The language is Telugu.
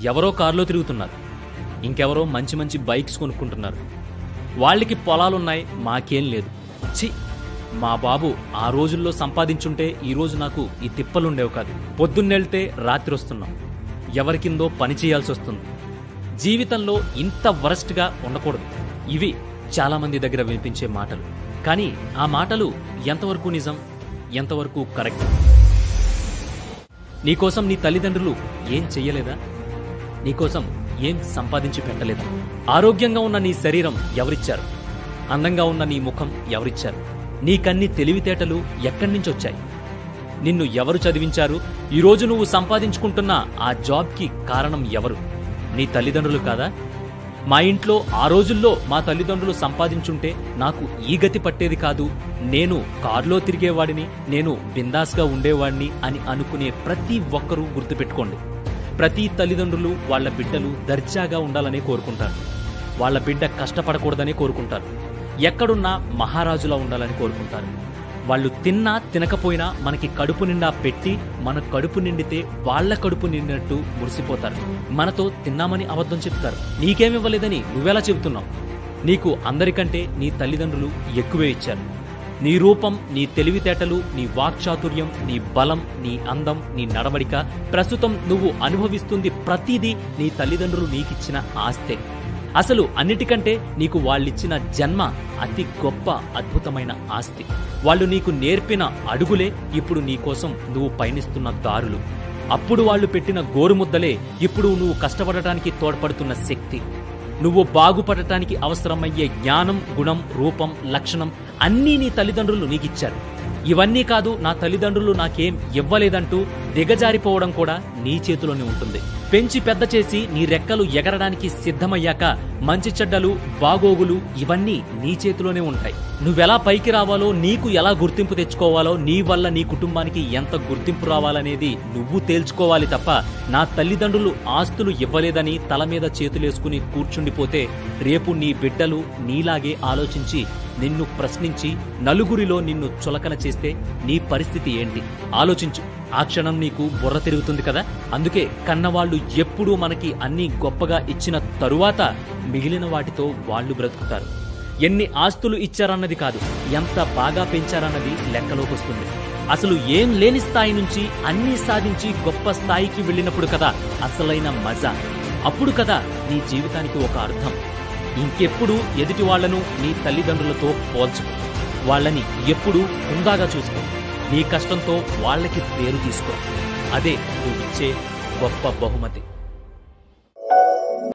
ఎవరో కారులో తిరుగుతున్నారు, ఇంకెవరో మంచి మంచి బైక్స్ కొనుక్కుంటున్నారు. వాళ్ళకి పొలాలున్నాయి, మాకేం లేదు. ఛీ, మా బాబు ఆ రోజుల్లో సంపాదించుంటే ఈరోజు నాకు ఈ తిప్పలుండేవి కాదు. పొద్దున్నెళ్తే రాత్రి వస్తున్నాం, ఎవరికిందో పని చేయాల్సి వస్తుంది. జీవితంలో ఇంత వరస్ట్గా ఉండకూడదు. ఇవి చాలామంది దగ్గర వినిపించే మాటలు. కానీ ఆ మాటలు ఎంతవరకు నిజం, ఎంతవరకు కరెక్ట్? నీకోసం నీ తల్లిదండ్రులు ఏం చెయ్యలేదా? నీకోసం ఏం సంపాదించి పెట్టలేదా? ఆరోగ్యంగా ఉన్న నీ శరీరం ఎవరిచ్చారు? అందంగా ఉన్న నీ ముఖం ఎవరిచ్చారు? నీకన్ని తెలివితేటలు ఎక్కడి నుంచి వచ్చాయి? నిన్ను ఎవరు చదివించారు? ఈరోజు నువ్వు సంపాదించుకుంటున్న ఆ జాబ్కి కారణం ఎవరు? నీ తల్లిదండ్రులు కాదా? మా ఇంట్లో ఆ రోజుల్లో మా తల్లిదండ్రులు సంపాదించుంటే నాకు ఈ గతి పట్టేది కాదు, నేను కారులో తిరిగేవాడిని, నేను బిందాస్గా ఉండేవాడిని అని అనుకునే ప్రతి ఒక్కరూ గుర్తుపెట్టుకోండి. ప్రతి తల్లిదండ్రులు వాళ్ల బిడ్డలు దర్జాగా ఉండాలనే కోరుకుంటారు. వాళ్ల బిడ్డ కష్టపడకూడదనే కోరుకుంటారు. ఎక్కడున్నా మహారాజులా ఉండాలని కోరుకుంటారు. వాళ్ళు తిన్నా తినకపోయినా మనకి కడుపు నిండా పెట్టి మన కడుపు నిండితే వాళ్ల కడుపు నిండినట్టు మురిసిపోతారు. మనతో తిన్నామని అబద్ధం చెప్తారు. నీకేమివ్వలేదని నువ్వెలా చెబుతున్నావు? నీకు అందరికంటే నీ తల్లిదండ్రులు ఎక్కువే ఇచ్చారు. నీ రూపం, నీ తెలివితేటలు, నీ వాక్చాతుర్యం, నీ బలం, నీ అందం, నీ నడవడిక, ప్రస్తుతం నువ్వు అనుభవిస్తుంది ప్రతిదీ నీ తల్లిదండ్రులు నీకిచ్చిన ఆస్తే. అసలు అన్నిటికంటే నీకు వాళ్ళిచ్చిన జన్మ అతి గొప్ప అద్భుతమైన ఆస్తి. వాళ్ళు నీకు నేర్పిన అడుగులే ఇప్పుడు నీకోసం నువ్వు పయనిస్తున్న దారులు. అప్పుడు వాళ్ళు పెట్టిన గోరుముద్దలే ఇప్పుడు నువ్వు కష్టపడటానికి తోడ్పడుతున్న శక్తి. నువ్వు బాగుపడటానికి అవసరమయ్యే జ్ఞానం, గుణం, రూపం, లక్షణం అన్నీ నీ తల్లిదండ్రులు నీకిచ్చారు. ఇవన్నీ కాదు, నా తల్లిదండ్రులు నాకేం ఇవ్వలేదంటూ దిగజారిపోవడం కూడా నీ చేతిలోనే ఉంటుంది. పెంచి పెద్ద చేసి నీ రెక్కలు ఎగరడానికి సిద్ధమయ్యాక మంచి చెడ్డలు, బాగోగులు ఇవన్నీ నీ చేతిలోనే ఉంటాయి. నువ్వెలా పైకి రావాలో, నీకు ఎలా గుర్తింపు తెచ్చుకోవాలో, నీ వల్ల నీ కుటుంబానికి ఎంత గుర్తింపు రావాలనేది నువ్వు తేల్చుకోవాలి తప్ప నా తల్లిదండ్రులు ఆస్తులు ఇవ్వలేదని తల మీద చేతులేసుకుని కూర్చుండిపోతే రేపు నీ బిడ్డలు నీలాగే ఆలోచించి నిన్ను ప్రశ్నించి నలుగురిలో నిన్ను చులకన చేస్తే నీ పరిస్థితి ఏంటి? ఆలోచించు. ఆ క్షణం నీకు బుర్ర తిరుగుతుంది కదా. అందుకే కన్నవాళ్లు ఎప్పుడూ మనకి అన్నీ గొప్పగా ఇచ్చిన తరువాత మిగిలిన వాటితో వాళ్ళు బ్రతుకుతారు. ఎన్ని ఆస్తులు ఇచ్చారన్నది కాదు, ఎంత బాగా పెంచారన్నది లెక్కలోకి వస్తుంది. అసలు ఏం లేని స్థాయి నుంచి అన్నీ సాధించి గొప్ప స్థాయికి వెళ్ళినప్పుడు కదా అసలైన మజా. అప్పుడు కదా నీ జీవితానికి ఒక అర్థం. ఇంకెప్పుడు ఎదుటి వాళ్లను నీ తల్లిదండ్రులతో పోల్చు. వాళ్ళని ఎప్పుడూ హుందాగా చూసుకో. నీ కష్టంతో వాళ్ళకి పేరు తీసుకో. అదే నువ్విచ్చే గొప్ప బహుమతి.